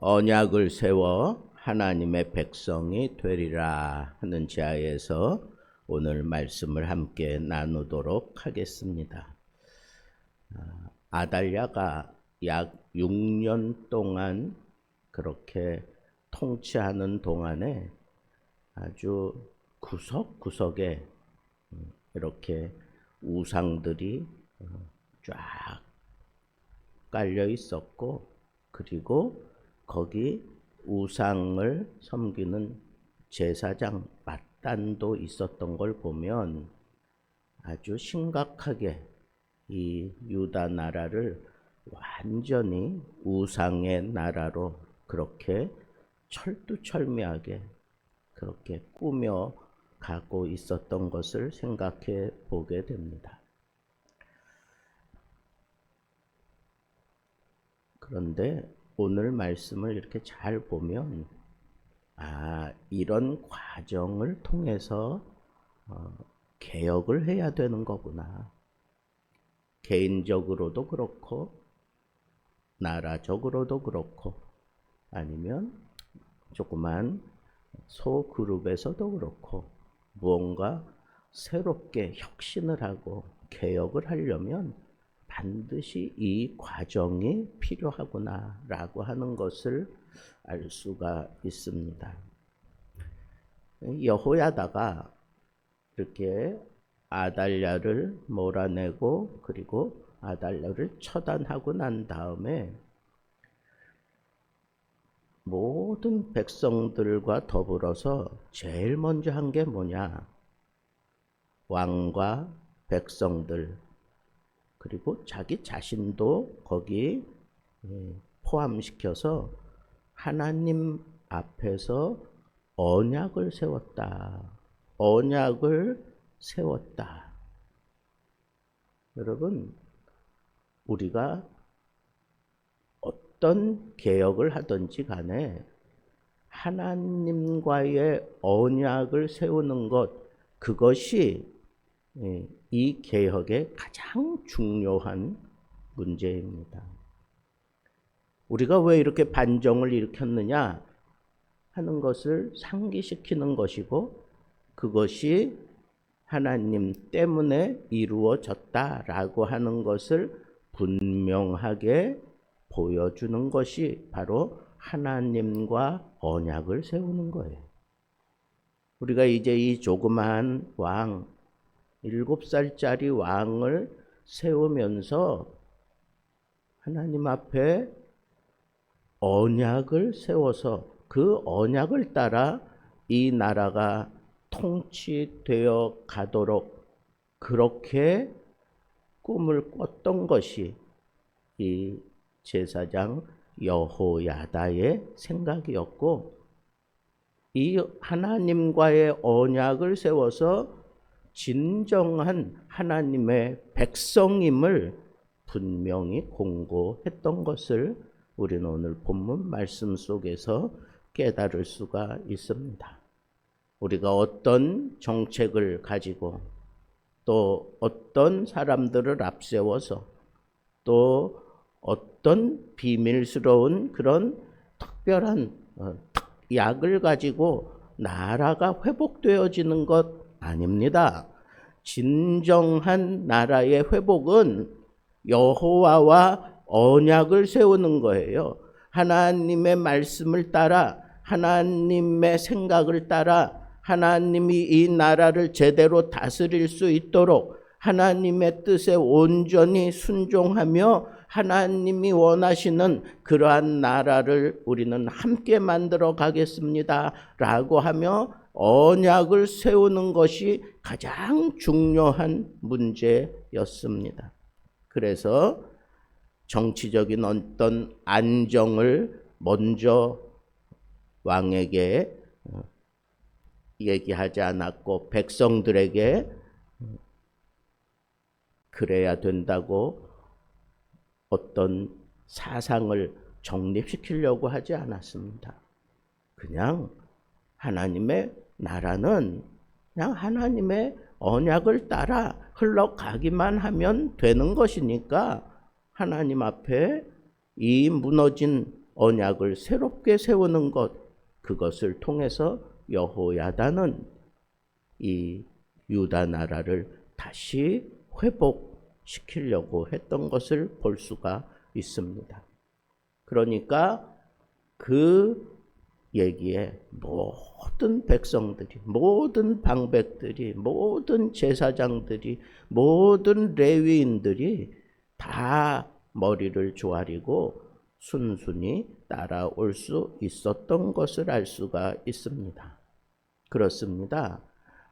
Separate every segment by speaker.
Speaker 1: 언약을 세워 하나님의 백성이 되리라 하는 지하에서 오늘 말씀을 함께 나누도록 하겠습니다. 아달랴가 약 6년 동안 그렇게 통치하는 동안에 아주 구석구석에 이렇게 우상들이 쫙 깔려 있었고, 그리고 거기 우상을 섬기는 제사장 맏단도 있었던 걸 보면 아주 심각하게 이 유다 나라를 완전히 우상의 나라로 그렇게 철두철미하게 그렇게 꾸며 가고 있었던 것을 생각해 보게 됩니다. 그런데 오늘 말씀을 이렇게 잘 보면 이런 과정을 통해서 개혁을 해야 되는 거구나. 개인적으로도 그렇고 나라적으로도 그렇고 아니면 조그만 소그룹에서도 그렇고 무언가 새롭게 혁신을 하고 개혁을 하려면 반드시 이 과정이 필요하구나 라고 하는 것을 알 수가 있습니다. 여호야다가 이렇게 아달랴를 몰아내고 그리고 아달랴를 처단하고 난 다음에 모든 백성들과 더불어서 제일 먼저 한 게 뭐냐? 왕과 백성들 그리고 자기 자신도 거기 포함시켜서 하나님 앞에서 언약을 세웠다. 언약을 세웠다. 여러분, 우리가 어떤 개혁을 하든지 간에 하나님과의 언약을 세우는 것, 그것이 이 개혁의 가장 중요한 문제입니다. 우리가 왜 이렇게 반정을 일으켰느냐 하는 것을 상기시키는 것이고, 그것이 하나님 때문에 이루어졌다라고 하는 것을 분명하게 보여주는 것이 바로 하나님과 언약을 세우는 거예요. 우리가 이제 이 조그만 왕, 7살짜리 왕을 세우면서 하나님 앞에 언약을 세워서 그 언약을 따라 이 나라가 통치되어 가도록 그렇게 꿈을 꿨던 것이 이 제사장 여호야다의 생각이었고, 이 하나님과의 언약을 세워서 진정한 하나님의 백성임을 분명히 공고했던 것을 우리는 오늘 본문 말씀 속에서 깨달을 수가 있습니다. 우리가 어떤 정책을 가지고 또 어떤 사람들을 앞세워서 또 어떤 비밀스러운 그런 특별한 약을 가지고 나라가 회복되어지는 것 아닙니다. 진정한 나라의 회복은 여호와와 언약을 세우는 거예요. 하나님의 말씀을 따라 하나님의 생각을 따라 하나님이 이 나라를 제대로 다스릴 수 있도록 하나님의 뜻에 온전히 순종하며 하나님이 원하시는 그러한 나라를 우리는 함께 만들어 가겠습니다 라고 하며 언약을 세우는 것이 가장 중요한 문제였습니다. 그래서 정치적인 어떤 안정을 먼저 왕에게 얘기하지 않았고 백성들에게 그래야 된다고 어떤 사상을 정립시키려고 하지 않았습니다. 그냥 하나님의 나라는 그냥 하나님의 언약을 따라 흘러가기만 하면 되는 것이니까 하나님 앞에 이 무너진 언약을 새롭게 세우는 것, 그것을 통해서 여호야다는 이 유다 나라를 다시 회복시키려고 했던 것을 볼 수가 있습니다. 그러니까 그 얘기에 모든 백성들이, 모든 방백들이, 모든 제사장들이, 모든 레위인들이 다 머리를 조아리고 순순히 따라올 수 있었던 것을 알 수가 있습니다. 그렇습니다.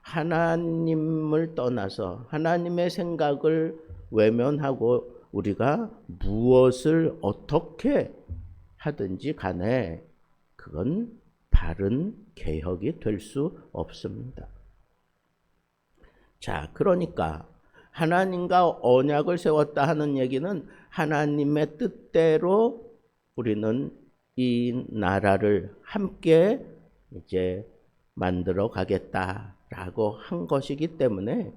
Speaker 1: 하나님을 떠나서 하나님의 생각을 외면하고 우리가 무엇을 어떻게 하든지 간에 그건 바른 개혁이 될 수 없습니다. 자, 그러니까 하나님과 언약을 세웠다 하는 얘기는 하나님의 뜻대로 우리는 이 나라를 함께 이제 만들어 가겠다라고 한 것이기 때문에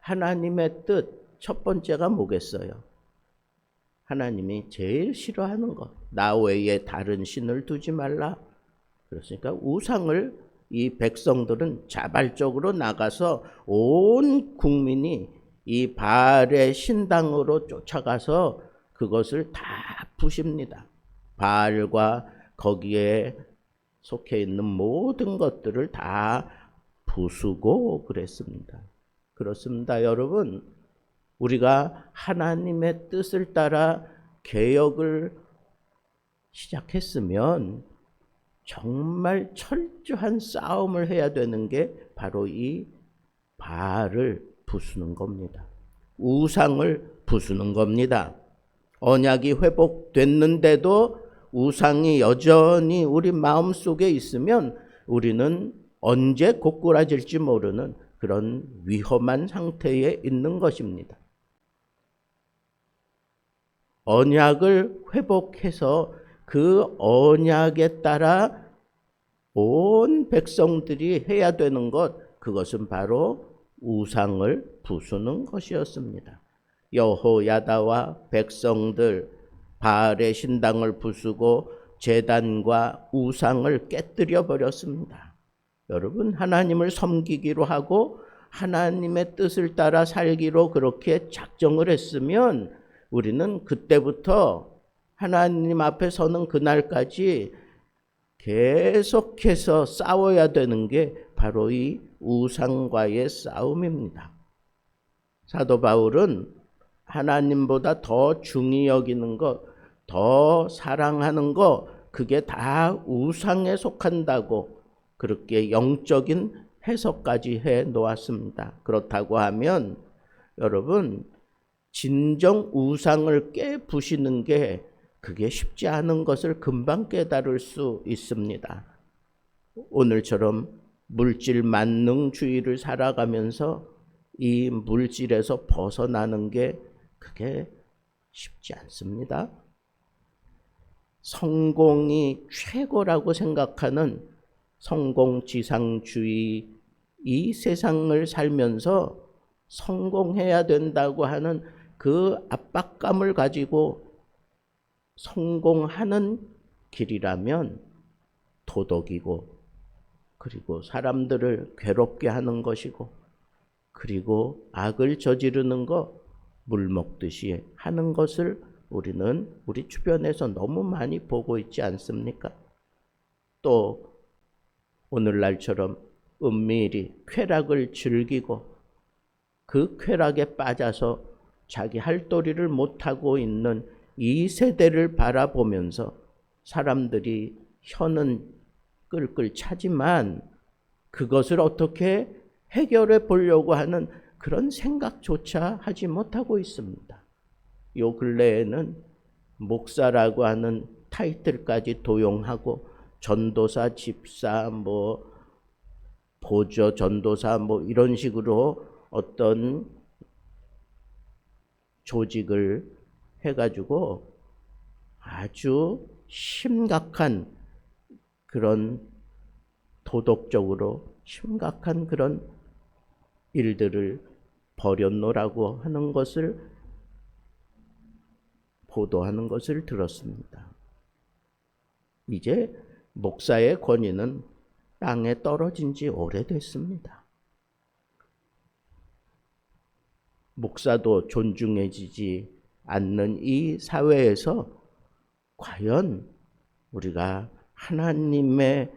Speaker 1: 하나님의 뜻 첫 번째가 뭐겠어요? 하나님이 제일 싫어하는 것, 나 외에 다른 신을 두지 말라. 그렇습니까? 우상을 이 백성들은 자발적으로 나가서 온 국민이 이 바알의 신당으로 쫓아가서 그것을 다 부십니다. 바알과 거기에 속해 있는 모든 것들을 다 부수고 그랬습니다. 그렇습니다, 여러분. 우리가 하나님의 뜻을 따라 개혁을 시작했으면 정말 철저한 싸움을 해야 되는 게 바로 이 바알을 부수는 겁니다. 우상을 부수는 겁니다. 언약이 회복됐는데도 우상이 여전히 우리 마음속에 있으면 우리는 언제 고꾸라질지 모르는 그런 위험한 상태에 있는 것입니다. 언약을 회복해서 그 언약에 따라 온 백성들이 해야 되는 것, 그것은 바로 우상을 부수는 것이었습니다. 여호야다와 백성들 바알의 신당을 부수고 제단과 우상을 깨뜨려 버렸습니다. 여러분, 하나님을 섬기기로 하고 하나님의 뜻을 따라 살기로 그렇게 작정을 했으면 우리는 그때부터 하나님 앞에 서는 그날까지 계속해서 싸워야 되는 게 바로 이 우상과의 싸움입니다. 사도 바울은 하나님보다 더 중히 여기는 것, 더 사랑하는 것, 그게 다 우상에 속한다고 그렇게 영적인 해석까지 해 놓았습니다. 그렇다고 하면 여러분, 진정 우상을 깨부시는 게 그게 쉽지 않은 것을 금방 깨달을 수 있습니다. 오늘처럼 물질 만능주의를 살아가면서 이 물질에서 벗어나는 게 그게 쉽지 않습니다. 성공이 최고라고 생각하는 성공지상주의, 이 세상을 살면서 성공해야 된다고 하는 그 압박감을 가지고 성공하는 길이라면 도덕이고, 그리고 사람들을 괴롭게 하는 것이고, 그리고 악을 저지르는 거 물 먹듯이 하는 것을 우리는 우리 주변에서 너무 많이 보고 있지 않습니까? 또 오늘날처럼 은밀히 쾌락을 즐기고 그 쾌락에 빠져서 자기 할 도리를 못하고 있는 이 세대를 바라보면서 사람들이 혀는 끌끌 차지만 그것을 어떻게 해결해 보려고 하는 그런 생각조차 하지 못하고 있습니다. 요 근래에는 목사라고 하는 타이틀까지 도용하고 전도사, 집사, 보조 전도사 이런 식으로 어떤 조직을 해가지고 아주 심각한 그런 도덕적으로 심각한 그런 일들을 벌였노라고 하는 것을 보도하는 것을 들었습니다. 이제 목사의 권위는 땅에 떨어진 지 오래됐습니다. 목사도 존중해지지 않는 이 사회에서 과연 우리가 하나님의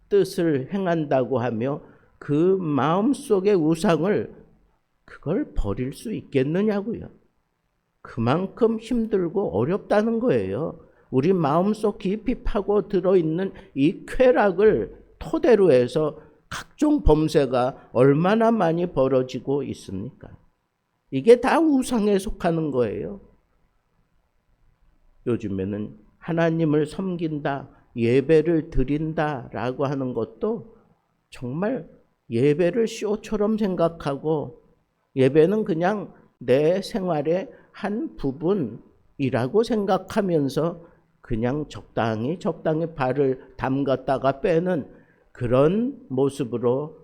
Speaker 1: 뜻을 행한다고 하며 그 마음속의 우상을 그걸 버릴 수 있겠느냐고요. 그만큼 힘들고 어렵다는 거예요. 우리 마음속 깊이 파고 들어있는 이 쾌락을 토대로 해서 각종 범죄가 얼마나 많이 벌어지고 있습니까? 이게 다 우상에 속하는 거예요. 요즘에는 하나님을 섬긴다, 예배를 드린다라고 하는 것도 정말 예배를 쇼처럼 생각하고 예배는 그냥 내 생활의 한 부분이라고 생각하면서 그냥 적당히 발을 담갔다가 빼는 그런 모습으로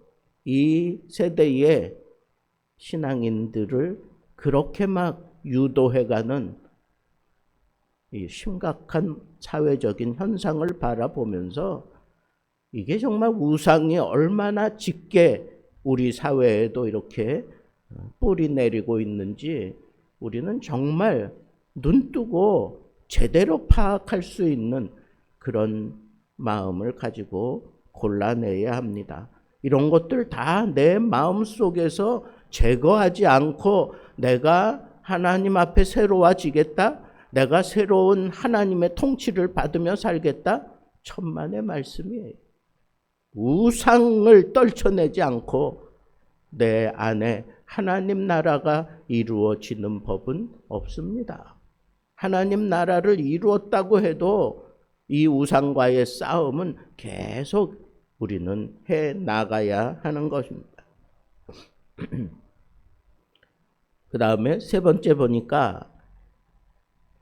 Speaker 1: 이 세대의 신앙인들을 그렇게 막 유도해가는 이 심각한 사회적인 현상을 바라보면서 이게 정말 우상이 얼마나 짙게 우리 사회에도 이렇게 뿌리 내리고 있는지 우리는 정말 눈뜨고 제대로 파악할 수 있는 그런 마음을 가지고 골라내야 합니다. 이런 것들 다 내 마음속에서 제거하지 않고 내가 하나님 앞에 새로워지겠다, 내가 새로운 하나님의 통치를 받으며 살겠다, 천만의 말씀이에요. 우상을 떨쳐내지 않고 내 안에 하나님 나라가 이루어지는 법은 없습니다. 하나님 나라를 이루었다고 해도 이 우상과의 싸움은 계속 우리는 해 나가야 하는 것입니다. 그 다음에 세 번째 보니까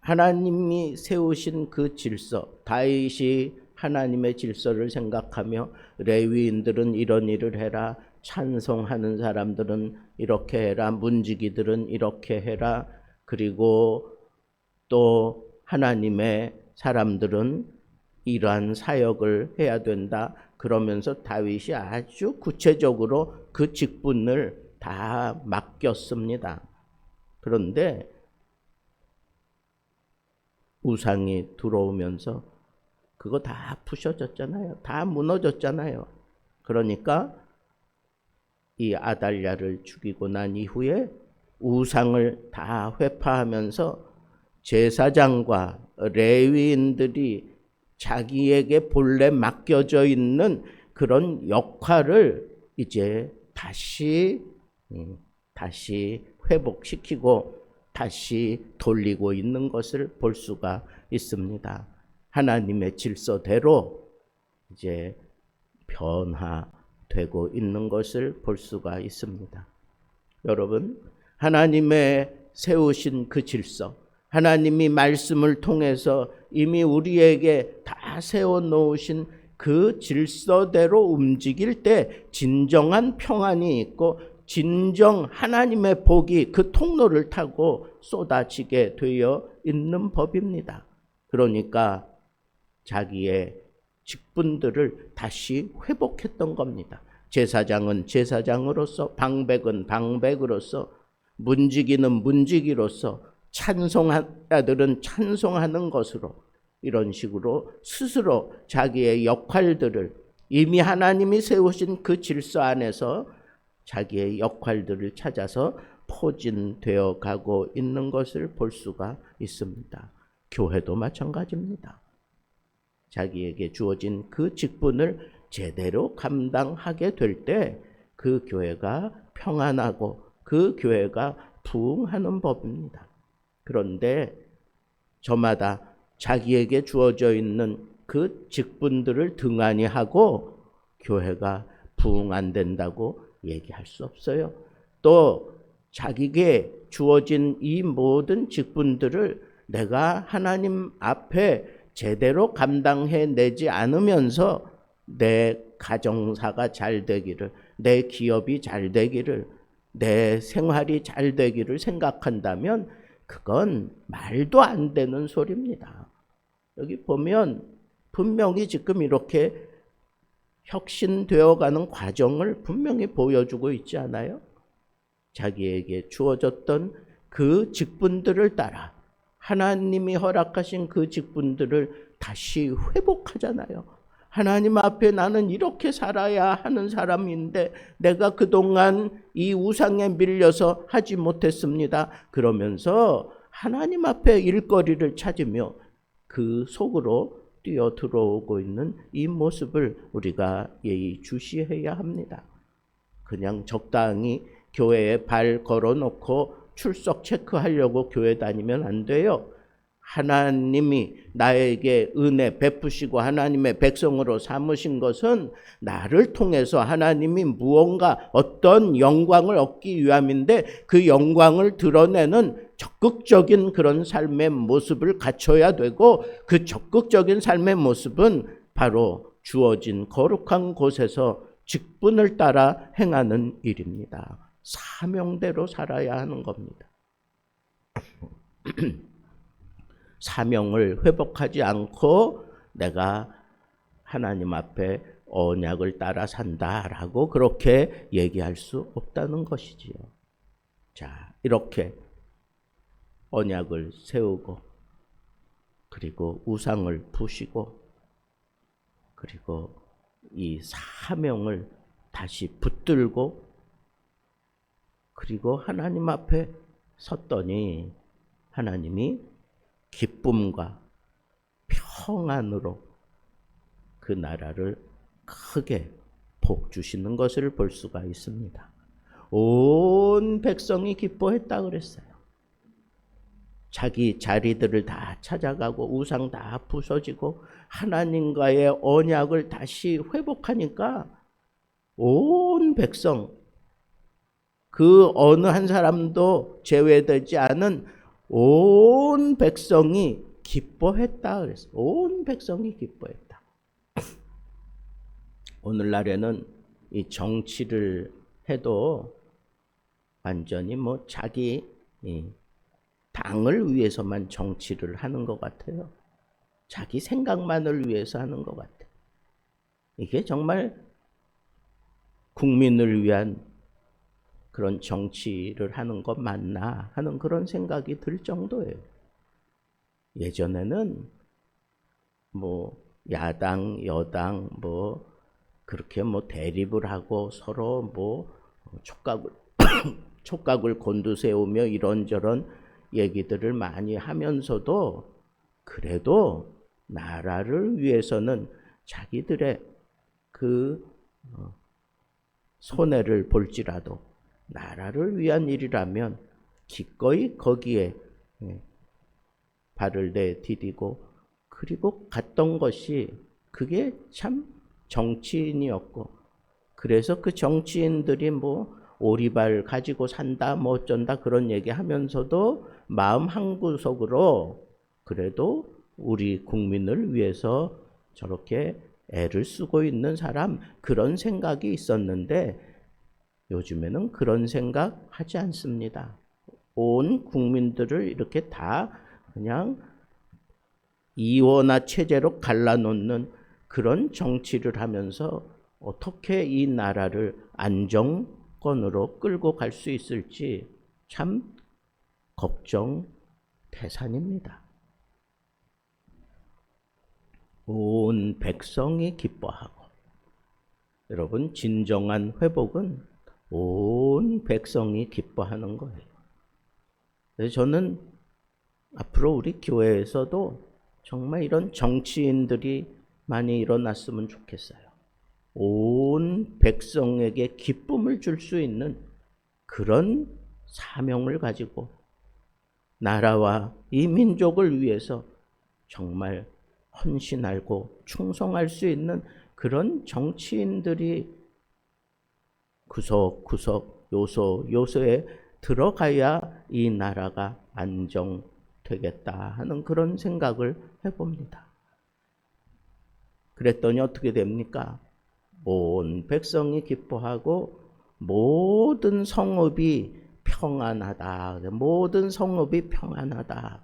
Speaker 1: 하나님이 세우신 그 질서, 다윗이 하나님의 질서를 생각하며 레위인들은 이런 일을 해라, 찬송하는 사람들은 이렇게 해라, 문지기들은 이렇게 해라, 그리고 또 하나님의 사람들은 이러한 사역을 해야 된다. 그러면서 다윗이 아주 구체적으로 그 직분을 다 맡겼습니다. 그런데 우상이 들어오면서 그거 다 부셔졌잖아요. 다 무너졌잖아요. 그러니까 이 아달랴를 죽이고 난 이후에 우상을 다 회파하면서 제사장과 레위인들이 자기에게 본래 맡겨져 있는 그런 역할을 이제 다시 회복시키고 다시 돌리고 있는 것을 볼 수가 있습니다. 하나님의 질서대로 이제 변화되고 있는 것을 볼 수가 있습니다. 여러분, 하나님의 세우신 그 질서, 하나님이 말씀을 통해서 이미 우리에게 다 세워놓으신 그 질서대로 움직일 때 진정한 평안이 있고 진정 하나님의 복이 그 통로를 타고 쏟아지게 되어 있는 법입니다. 그러니까 자기의 직분들을 다시 회복했던 겁니다. 제사장은 제사장으로서, 방백은 방백으로서, 문지기는 문지기로서, 찬송자들은 찬송하는 것으로 이런 식으로 스스로 자기의 역할들을 이미 하나님이 세우신 그 질서 안에서 자기의 역할들을 찾아서 포진되어 가고 있는 것을 볼 수가 있습니다. 교회도 마찬가지입니다. 자기에게 주어진 그 직분을 제대로 감당하게 될 때 그 교회가 평안하고 그 교회가 부흥하는 법입니다. 그런데 저마다 자기에게 주어져 있는 그 직분들을 등한히 하고 교회가 부흥 안 된다고 얘기할 수 없어요. 또 자기에게 주어진 이 모든 직분들을 내가 하나님 앞에 제대로 감당해내지 않으면서 내 가정사가 잘 되기를, 내 기업이 잘 되기를, 내 생활이 잘 되기를 생각한다면 그건 말도 안 되는 소리입니다. 여기 보면 분명히 지금 이렇게 혁신되어가는 과정을 분명히 보여주고 있지 않아요? 자기에게 주어졌던 그 직분들을 따라 하나님이 허락하신 그 직분들을 다시 회복하잖아요. 하나님 앞에 나는 이렇게 살아야 하는 사람인데 내가 그동안 이 우상에 밀려서 하지 못했습니다. 그러면서 하나님 앞에 일거리를 찾으며 그 속으로 뛰어 들어오고 있는 이 모습을 우리가 예의주시해야 합니다. 그냥 적당히 교회에 발 걸어놓고 출석 체크하려고 교회 다니면 안 돼요. 하나님이 나에게 은혜 베푸시고 하나님의 백성으로 삼으신 것은 나를 통해서 하나님이 무언가 어떤 영광을 얻기 위함인데 그 영광을 드러내는 적극적인 그런 삶의 모습을 갖춰야 되고 그 적극적인 삶의 모습은 바로 주어진 거룩한 곳에서 직분을 따라 행하는 일입니다. 사명대로 살아야 하는 겁니다. 사명을 회복하지 않고 내가 하나님 앞에 언약을 따라 산다라고 그렇게 얘기할 수 없다는 것이지요. 자, 이렇게 언약을 세우고 그리고 우상을 부시고 그리고 이 사명을 다시 붙들고 그리고 하나님 앞에 섰더니 하나님이 기쁨과 평안으로 그 나라를 크게 복 주시는 것을 볼 수가 있습니다. 온 백성이 기뻐했다 그랬어요. 자기 자리들을 다 찾아가고 우상 다 부서지고 하나님과의 언약을 다시 회복하니까 온 백성, 그 어느 한 사람도 제외되지 않은 온 백성이 기뻐했다 그랬어요. 온 백성이 기뻐했다. 오늘날에는 이 정치를 해도 완전히 뭐 자기 당을 위해서만 정치를 하는 것 같아요. 자기 생각만을 위해서 하는 것 같아요. 이게 정말 국민을 위한 그런 정치를 하는 것 맞나 하는 그런 생각이 들 정도예요. 예전에는 뭐 야당, 여당 뭐 그렇게 뭐 대립을 하고 서로 뭐 촉각을 곤두세우며 이런저런 얘기들을 많이 하면서도 그래도 나라를 위해서는 자기들의 그 손해를 볼지라도 나라를 위한 일이라면 기꺼이 거기에 발을 내디디고 그리고 갔던 것이 그게 참 정치인이었고 그래서 그 정치인들이 뭐 오리발 가지고 산다 뭐 어쩐다 그런 얘기하면서도 마음 한구석으로 그래도 우리 국민을 위해서 저렇게 애를 쓰고 있는 사람 그런 생각이 있었는데 요즘에는 그런 생각 하지 않습니다. 온 국민들을 이렇게 다 그냥 이원화 체제로 갈라놓는 그런 정치를 하면서 어떻게 이 나라를 안정권으로 끌고 갈 수 있을지 참 걱정 태산입니다. 온 백성이 기뻐하고 여러분 진정한 회복은 온 백성이 기뻐하는 거예요. 그래서 저는 앞으로 우리 교회에서도 정말 이런 정치인들이 많이 일어났으면 좋겠어요. 온 백성에게 기쁨을 줄 수 있는 그런 사명을 가지고 나라와 이 민족을 위해서 정말 헌신하고 충성할 수 있는 그런 정치인들이 구석구석 요소요소에 들어가야 이 나라가 안정되겠다 하는 그런 생각을 해봅니다. 그랬더니 어떻게 됩니까? 온 백성이 기뻐하고 모든 성읍이 평안하다. 모든 성읍이 평안하다.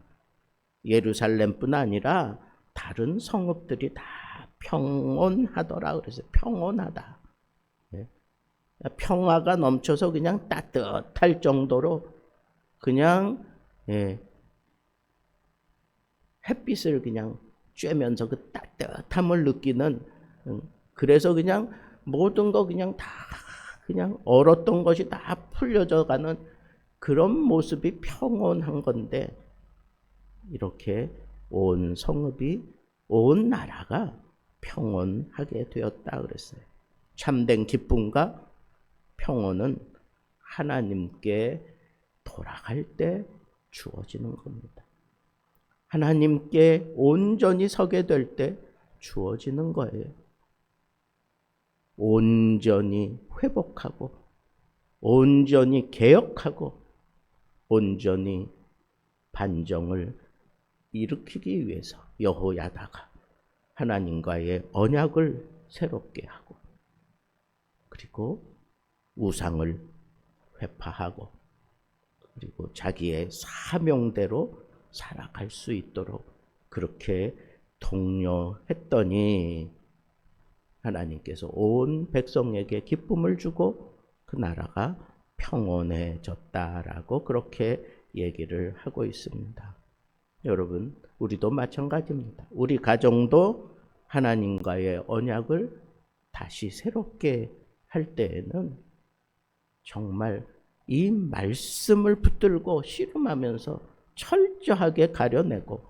Speaker 1: 예루살렘뿐 아니라 다른 성읍들이 다 평온하더라 그랬어요. 평온하다. 예. 평화가 넘쳐서 그냥 따뜻할 정도로 그냥 햇빛을 그냥 쬐면서 그 따뜻함을 느끼는, 그래서 그냥 모든 거 그냥 다 그냥 얼었던 것이 다 풀려져 가는 그런 모습이 평온한 건데, 이렇게 온 성읍이, 온 나라가 평온하게 되었다 그랬어요. 참된 기쁨과 평온은 하나님께 돌아갈 때 주어지는 겁니다. 하나님께 온전히 서게 될 때 주어지는 거예요. 온전히 회복하고, 온전히 개혁하고, 온전히 반정을 일으키기 위해서 여호야다가 하나님과의 언약을 새롭게 하고, 그리고 우상을 회파하고, 그리고 자기의 사명대로 살아갈 수 있도록 그렇게 독려했더니 하나님께서 온 백성에게 기쁨을 주고 그 나라가 평온해졌다라고 그렇게 얘기를 하고 있습니다. 여러분, 우리도 마찬가지입니다. 우리 가정도 하나님과의 언약을 다시 새롭게 할 때에는 정말 이 말씀을 붙들고 씨름하면서 철저하게 가려내고,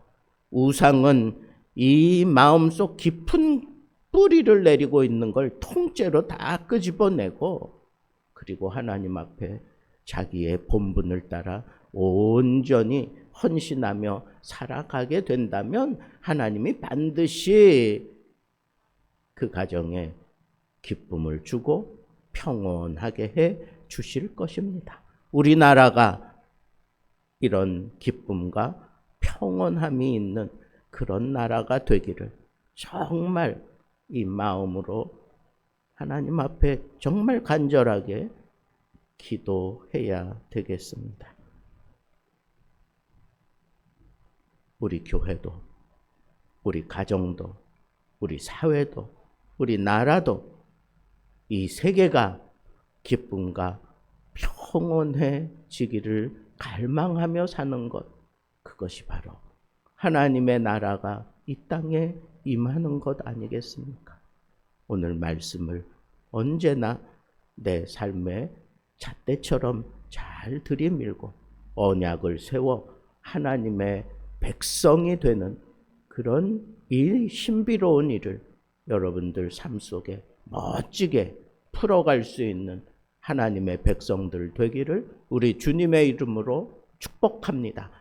Speaker 1: 우상은 이 마음속 깊은 뿌리를 내리고 있는 걸 통째로 다 끄집어내고, 그리고 하나님 앞에 자기의 본분을 따라 온전히 헌신하며 살아가게 된다면 하나님이 반드시 그 가정에 기쁨을 주고 평온하게 해 주실 것입니다. 우리나라가 이런 기쁨과 평온함이 있는 그런 나라가 되기를 정말 이 마음으로 하나님 앞에 정말 간절하게 기도해야 되겠습니다. 우리 교회도, 우리 가정도, 우리 사회도, 우리 나라도, 이 세계가 기쁨과 평온해지기를 갈망하며 사는 것, 그것이 바로 하나님의 나라가 이 땅에 임하는 것 아니겠습니까? 오늘 말씀을 언제나 내 삶의 잣대처럼 잘 들이밀고 언약을 세워 하나님의 백성이 되는 그런 이 신비로운 일을 여러분들 삶 속에 멋지게 풀어갈 수 있는 하나님의 백성들 되기를 우리 주님의 이름으로 축복합니다.